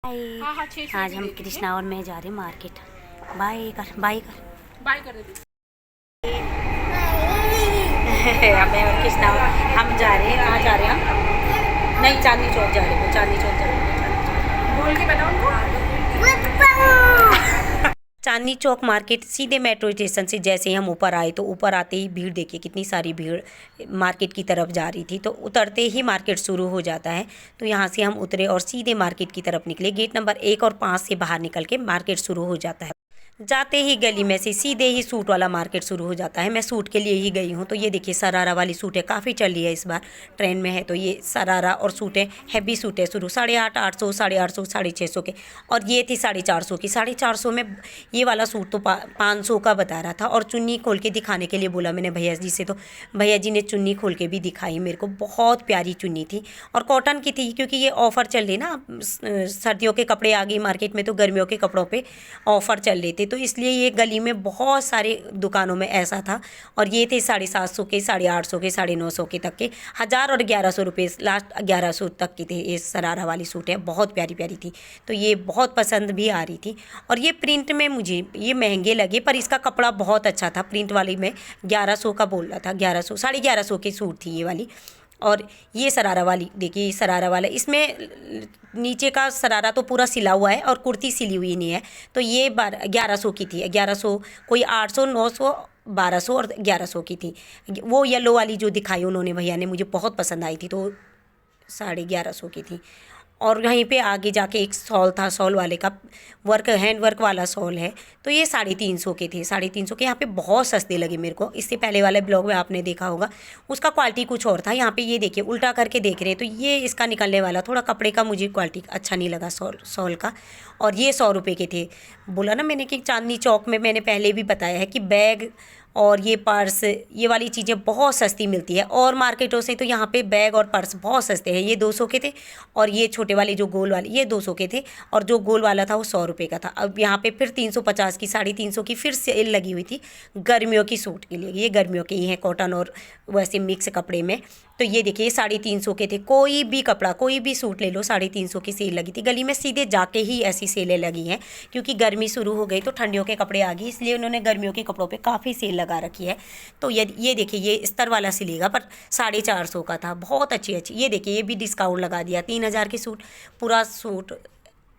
हाय। हाँ हाँ 600 आज भी हम दे दीजिए। कृष्णा और मैं जा रहे हैं मार्केट। बाय कर बाय कर। बाय कर दीजिए। मैं और कृष्णा हम जा रहे हैं। कहाँ जा रहे हैं हम? नहीं, चांदनी चौक जा रहे हैं। चांदनी चौक जा रहे हैं। बोल के बताओ उनको। चांदनी चौक मार्केट सीधे मेट्रो स्टेशन से जैसे ही हम ऊपर आए तो ऊपर आते ही भीड़ देखिए, कितनी सारी भीड़ मार्केट की तरफ जा रही थी। तो उतरते ही मार्केट शुरू हो जाता है। तो यहाँ से हम उतरे और सीधे मार्केट की तरफ निकले। गेट नंबर 1 और 5 से बाहर निकल के मार्केट शुरू हो जाता है। जाते ही गली में से सीधे ही सूट वाला मार्केट शुरू हो जाता है। मैं सूट के लिए ही गई हूँ। तो ये देखिए, सरारा वाली सूट है, काफ़ी चल रही है इस बार, ट्रेंड में है। तो ये सरारा और सूट है, हैवी सूट है। शुरू 850, 800, 850, 650 के। और ये थी 450 की। 450 में ये वाला सूट तो 500 का बता रहा था। और चुन्नी खोल के दिखाने के लिए बोला मैंने भैया जी से। तो भैया जी ने चुन्नी खोल के भी दिखाई मेरे को। बहुत प्यारी चुन्नी थी और कॉटन की थी, क्योंकि ये ऑफ़र चल रही ना, सर्दियों के कपड़े आ गई मार्केट में तो गर्मियों के कपड़ों पे ऑफ़र चल रहे थे। तो इसलिए ये गली में बहुत सारे दुकानों में ऐसा था। और ये थे 750 के, 850 के, 950 के तक के, 1000 और 1100 रुपये, लास्ट 1100 तक के थे। ये सरारा वाली सूट है, बहुत प्यारी प्यारी थी। तो ये बहुत पसंद भी आ रही थी। और ये प्रिंट में मुझे ये महंगे लगे, पर इसका कपड़ा बहुत अच्छा था। प्रिंट वाली में 1100 का बोल रहा था, 1100, 1150 की सूट थी ये वाली। और ये सरारा वाली देखिए, ये सरारा वाला, इसमें नीचे का सरारा तो पूरा सिला हुआ है और कुर्ती सिली हुई नहीं है। तो ये 1100 की थी। 1100, कोई 800, 900, 1200 और 1100 की थी। वो येलो वाली जो दिखाई उन्होंने भैया ने, मुझे बहुत पसंद आई थी, तो 1150 की थी। और वहीं पे आगे जाके एक शॉल था, शॉल वाले का वर्क, हैंड वर्क वाला शॉल है। तो ये 350 के थे, 350 के। यहाँ पे बहुत सस्ते लगे मेरे को। इससे पहले वाले ब्लॉग में आपने देखा होगा, उसका क्वालिटी कुछ और था। यहाँ पे ये देखिए, उल्टा करके देख रहे हैं तो ये इसका निकलने वाला थोड़ा कपड़े का मुझे क्वालिटी अच्छा नहीं लगा शॉल का। और ये 100 रुपये के थे। बोला ना मैंने कि चांदनी चौक में, मैंने पहले भी बताया है कि बैग और ये पर्स, ये वाली चीज़ें बहुत सस्ती मिलती है। और मार्केटों से तो यहाँ पे बैग और पर्स बहुत सस्ते हैं। ये 200 के थे और ये छोटे वाले जो गोल वाले, ये 200 के थे। और जो गोल वाला था वो 100 रुपये का था। अब यहाँ पे फिर 350 की, 350 की फिर सेल लगी हुई थी गर्मियों की सूट के लिए। ये गर्मियों के ही हैं, कॉटन और वैसे मिक्स कपड़े में। तो ये देखिए, 350 के थे। कोई भी कपड़ा, कोई भी सूट ले लो, 350 की सेल लगी थी। गली में सीधे जाके ही ऐसी सेलें लगी हैं, क्योंकि गर्मी शुरू हो गई तो ठंडियों के कपड़े आ गए, इसलिए उन्होंने गर्मियों के कपड़ों पे काफ़ी सेल लगा रखी है। तो ये देखिए, ये स्तर वाला सिलेगा, पर 450 का था। बहुत अच्छी अच्छी। ये देखिए, ये भी डिस्काउंट लगा दिया। 3000 की सूट, पूरा सूट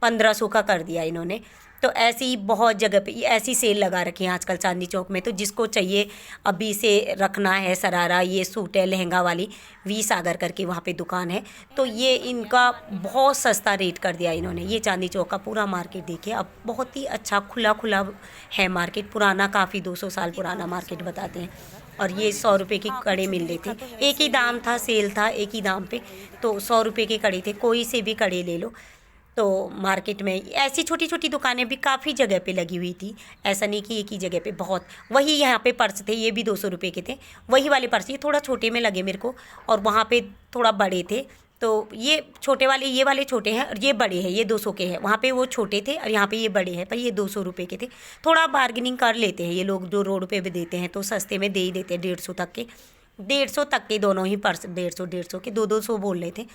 1500 का कर दिया इन्होंने। तो ऐसी बहुत जगह पे ऐसी सेल लगा रखी है आजकल चांदनी चौक में। तो जिसको चाहिए अभी से रखना है सरारा, ये सूट है लहंगा वाली, वी सागर करके वहाँ पे दुकान है। तो ये इनका बहुत सस्ता रेट कर दिया इन्होंने। ये चांदनी चौक का पूरा मार्केट देखिए, अब बहुत ही अच्छा खुला खुला है मार्केट। पुराना, काफ़ी 200 साल पुराना मार्केट बताते हैं। और ये 100 रुपये की कड़े मिल रहे थे। एक ही दाम था, सेल था एक ही दाम पे। तो 100 रुपये के कड़े थे, कोई से भी कड़े ले लो। तो मार्केट में ऐसी छोटी छोटी दुकानें भी काफ़ी जगह पे लगी हुई थी। ऐसा नहीं कि एक ही जगह पे बहुत। वही यहाँ पे पर्स थे, ये भी 200 रुपये के थे। वही वाले पर्स, ये थोड़ा छोटे में लगे मेरे को, और वहाँ पे थोड़ा बड़े थे। तो ये छोटे वाले, ये वाले छोटे हैं और ये बड़े हैं, ये 200 के हैं। वहाँ पे वो छोटे थे और यहाँ पे ये बड़े हैं, पर ये 200 रुपये के थे। थोड़ा बार्गेनिंग कर लेते हैं ये लोग, जो रोड पे भी देते हैं तो सस्ते में दे ही देते हैं। 150 तक के, 150 तक के दोनों ही पर्स, 150 के, 200 बोल रहे थे।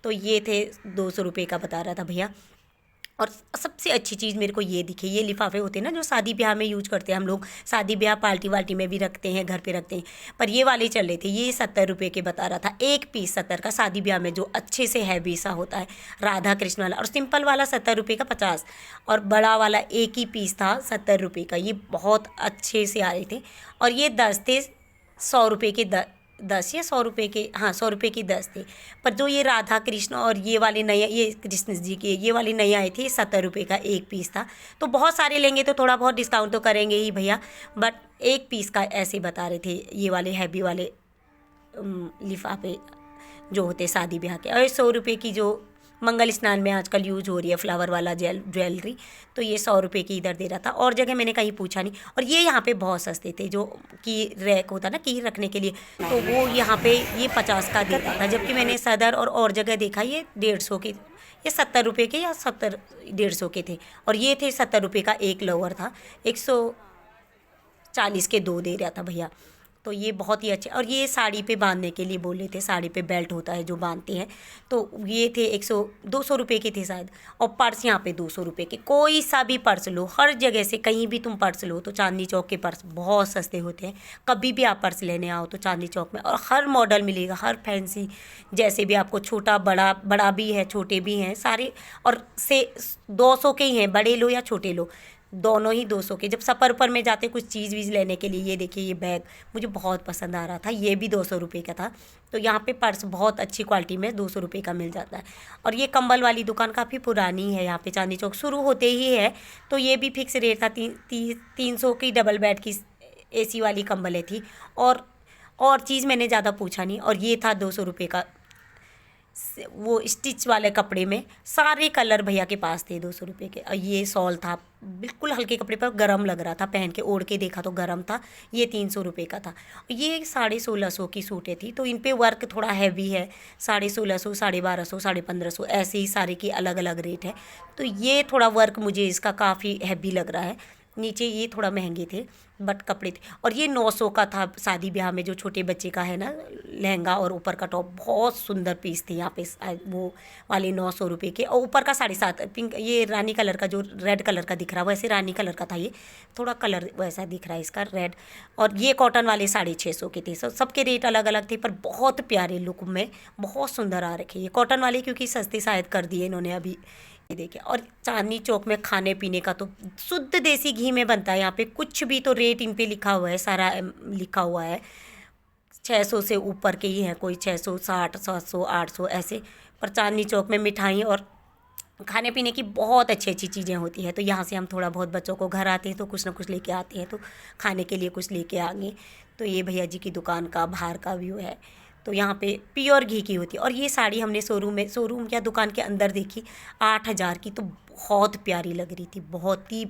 तो ये थे 200 रुपये का बता रहा था भैया। और सबसे अच्छी चीज़ मेरे को ये दिखी, ये लिफाफे होते हैं ना जो शादी ब्याह में यूज करते हैं हम लोग, शादी ब्याह पार्टी वार्टी में भी रखते हैं, घर पे रखते हैं। पर ये वाले चल रहे थे, ये 70 रुपये के बता रहा था। एक पीस 70 का, शादी ब्याह में जो अच्छे से हैवी सा होता है, राधा कृष्ण वाला। और सिंपल वाला 70 रुपये का 50, और बड़ा वाला एक ही पीस था 70 रुपये का। ये बहुत अच्छे से आ रहे थे। और ये 10 थे, 100 रुपये के 10 या 100 रुपये के, हाँ 100 रुपये की 10 थे। पर जो ये राधा कृष्ण और ये वाले नया, ये कृष्ण जी के ये वाले नए आए थे, 70 रुपये का एक पीस था। तो बहुत सारे लेंगे तो थोड़ा बहुत डिस्काउंट तो करेंगे ही भैया, बट एक पीस का ऐसे बता रहे थे ये वाले हैवी वाले लिफाफे जो होते शादी ब्याह के। और 100 रुपये की जो मंगल स्नान में आजकल यूज हो रही है फ्लावर वाला ज्वेलरी, तो ये 100 रुपये की इधर दे रहा था। और जगह मैंने कहीं पूछा नहीं। और ये यहाँ पे बहुत सस्ते थे, जो की रैक होता ना की रखने के लिए, तो वो यहाँ पे ये 50 का दे रहा था। जबकि मैंने सदर और जगह देखा ये 150 के, ये 70 रुपये के या 70, 150 के थे। और ये थे 70 रुपये का एक लोअर था, 140 के 2 दे रहा था भैया। तो ये बहुत ही अच्छे, और ये साड़ी पे बांधने के लिए बोले थे, साड़ी पे बेल्ट होता है जो बांधते हैं, तो ये थे 100-200 रुपये के थे शायद। और पर्स यहाँ पे 200 रुपये के, कोई सा भी पर्स लो, हर जगह से कहीं भी तुम पर्स लो तो चांदनी चौक के पर्स बहुत सस्ते होते हैं। कभी भी आप पर्स लेने आओ तो चांदनी चौक में, और हर मॉडल मिलेगा, हर फैंसी, जैसे भी आपको छोटा बड़ा, बड़ा भी है छोटे भी हैं सारे, और से 200 के ही हैं, बड़े लो या छोटे लो, दोनों ही 200 के। जब सफ़र पर में जाते कुछ चीज़ वीज़ लेने के लिए, ये देखिए ये बैग मुझे बहुत पसंद आ रहा था, ये भी 200 रुपये का था। तो यहाँ पे पर्स बहुत अच्छी क्वालिटी में 200 रुपये का मिल जाता है। और ये कंबल वाली दुकान काफ़ी पुरानी है, यहाँ पे चांदनी चौक शुरू होते ही है, तो ये भी फिक्स रेट था, 300 की डबल बेड की AC वाली कंबलें थी। और चीज़ मैंने ज़्यादा पूछा नहीं, और ये था 200 रुपये का वो स्टिच वाले कपड़े में, सारे कलर भैया के पास थे 200 रुपये के। और ये शॉल था, बिल्कुल हल्के कपड़े पर, गरम लग रहा था, पहन के ओढ़ के देखा तो गरम था, ये 300 रुपये का था। ये 1650 की सूटें थी, तो इन पे वर्क थोड़ा हैवी है, 1650, 1250, 1550 ऐसे ही सारे की अलग अलग रेट है। तो ये थोड़ा वर्क मुझे इसका काफ़ी हैवी लग रहा है। नीचे ये थोड़ा महंगे थे बट कपड़े थे। और ये 900 का था, शादी ब्याह में जो छोटे बच्चे का है ना लहंगा और ऊपर का टॉप, बहुत सुंदर पीस थे यहाँ पे वो वाले 900 रुपये के। और ऊपर का 750 पिंक, ये रानी कलर का जो रेड कलर का दिख रहा है, वैसे रानी कलर का था, ये थोड़ा कलर वैसा दिख रहा है इसका रेड। और ये कॉटन वाले 650 के थे। सबके रेट अलग अलग थे, पर बहुत प्यारे लुक में, बहुत सुंदर आ रखे ये कॉटन वाले, क्योंकि सस्ते शायद कर दिए इन्होंने अभी, ये देखिए। और चांदनी चौक में खाने पीने का तो शुद्ध देसी घी में बनता है यहाँ पे, कुछ भी तो रेट इन पे लिखा हुआ है, सारा लिखा हुआ है, 600 से ऊपर के ही हैं, कोई 660, 700, 800 ऐसे। पर चांदनी चौक में मिठाई और खाने पीने की बहुत अच्छी अच्छी चीज़ें होती है। तो यहाँ से हम थोड़ा बहुत, बच्चों को घर आते हैं तो कुछ ना कुछ लेके आते हैं, तो खाने के लिए कुछ लेके आ गए। तो ये भैया जी की दुकान का बाहर का व्यू है। तो यहाँ पे प्योर घी की होती है। और ये साड़ी हमने शोरूम या दुकान के अंदर देखी, 8000 की, तो बहुत प्यारी लग रही थी, बहुत ही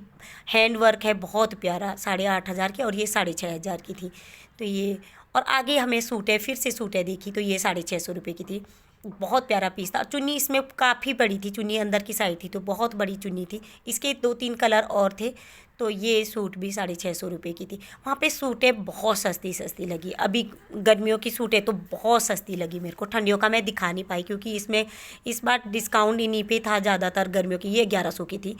हैंड वर्क है, बहुत प्यारा, 8500 की, और ये 6500 की थी। तो ये, और आगे हमें सूटें, फिर से सूटें देखी, तो ये 650 रुपये की थी, बहुत प्यारा पीस था। चुन्नी इसमें काफ़ी बड़ी थी, चुन्नी अंदर की साइड थी, तो बहुत बड़ी चुन्नी थी। इसके 2-3 कलर और थे। तो ये सूट भी 650 रुपये की थी। वहाँ पे सूटें बहुत सस्ती लगी। अभी गर्मियों की सूटें तो बहुत सस्ती लगी मेरे को, ठंडियों का मैं दिखा नहीं पाई, क्योंकि इसमें इस बार डिस्काउंट इन्हीं पे था ज़्यादातर। गर्मियों की ये 1100 की थी,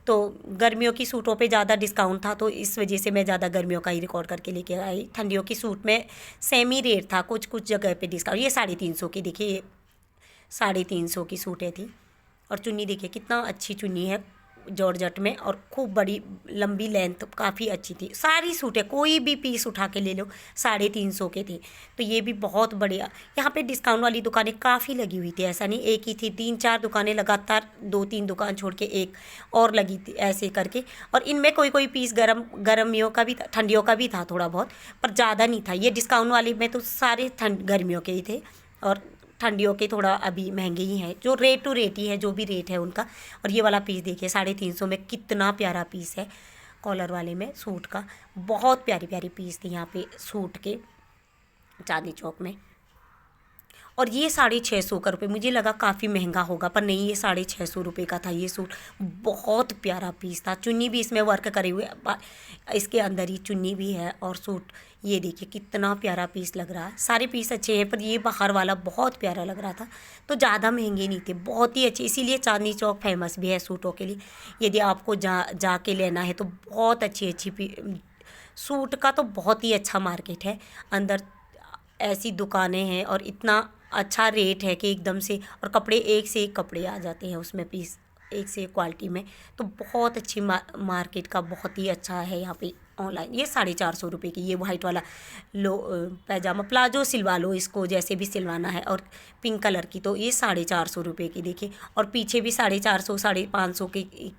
तो गर्मियों की सूटों पे ज़्यादा डिस्काउंट था, तो इस वजह से मैं ज़्यादा गर्मियों का ही रिकॉर्ड करके लेके आई। ठंडियों की सूट में सेम ही रेट था, कुछ जगह पे डिस्काउंट। ये 350 की, देखिए ये 350 की सूटें थी। और चुन्नी देखिए कितना अच्छी चुन्नी है जॉर्जट में, और खूब बड़ी लंबी लेंथ, काफ़ी अच्छी थी। सारी सूटें कोई भी पीस उठा के ले लो 350 के थे। तो ये भी बहुत बढ़िया। यहाँ पे डिस्काउंट वाली दुकानें काफ़ी लगी हुई थी, ऐसा नहीं एक ही थी, 3-4 दुकानें लगातार, 2-3 दुकान छोड़ के एक और लगी थी ऐसे करके। और इनमें कोई पीस गर्मियों का भी था, ठंडियों का भी था थोड़ा बहुत, पर ज़्यादा नहीं था। ये डिस्काउंट वाली में तो सारे गर्मियों के ही थे, और ठंडियों के थोड़ा अभी महंगे ही हैं, जो रेट टू रेट ही है, जो भी रेट है उनका। और ये वाला पीस देखिए 350 में, कितना प्यारा पीस है, कॉलर वाले में सूट का। बहुत प्यारी प्यारी पीस थी यहाँ पे सूट के चांदनी चौक में। और ये 650 का रुपये, मुझे लगा काफ़ी महंगा होगा, पर नहीं, ये 650 रुपये का था ये सूट। बहुत प्यारा पीस था। चुन्नी भी इसमें वर्क करे हुए, इसके अंदर ही चुन्नी भी है, और सूट ये देखिए कितना प्यारा पीस लग रहा है। सारे पीस अच्छे हैं, पर ये बाहर वाला बहुत प्यारा लग रहा था। तो ज़्यादा महंगे नहीं थे, बहुत ही अच्छे, इसीलिए चांदनी चौक फेमस भी है सूटों के लिए। यदि आपको जाके लेना है तो बहुत अच्छी सूट का तो बहुत ही अच्छा मार्केट है अंदर, ऐसी दुकानें हैं, और इतना अच्छा रेट है कि एकदम से, और कपड़े एक से एक कपड़े आ जाते हैं उसमें, पीस एक से एक क्वालिटी में। तो बहुत अच्छी मार्केट का बहुत ही अच्छा है यहाँ पे ऑनलाइन। ये 450 रुपये की, ये वाइट वाला पैजामा प्लाजो सिलवा लो इसको, जैसे भी सिलवाना है, और पिंक कलर की, तो ये 450 रुपये की देखिए। और पीछे भी 450, 550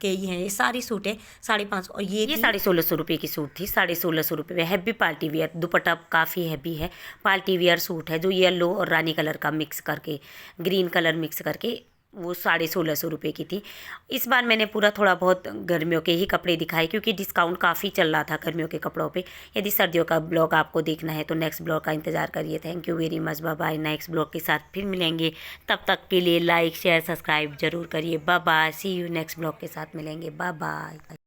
के ही हैं ये सारी सूटें, 550। और ये 1650 रुपये की सूट थी, 1650 रुपये में। हैवी पार्टी वियर, दुपट्टा काफ़ी हैवी है, पार्टी वियर सूट है, जो येलो और रानी कलर का मिक्स करके, ग्रीन कलर मिक्स करके, वो 1650 रुपये की थी। इस बार मैंने पूरा थोड़ा बहुत गर्मियों के ही कपड़े दिखाए, क्योंकि डिस्काउंट काफ़ी चल रहा था गर्मियों के कपड़ों पे। यदि सर्दियों का ब्लॉग आपको देखना है तो नेक्स्ट ब्लॉग का इंतज़ार करिए। Thank you very much, bye bye. Next blog के साथ फिर मिलेंगे, तब तक के लिए लाइक शेयर सब्सक्राइब जरूर करिए। Bye bye, see you, next blog के साथ मिलेंगे, बाय बाय।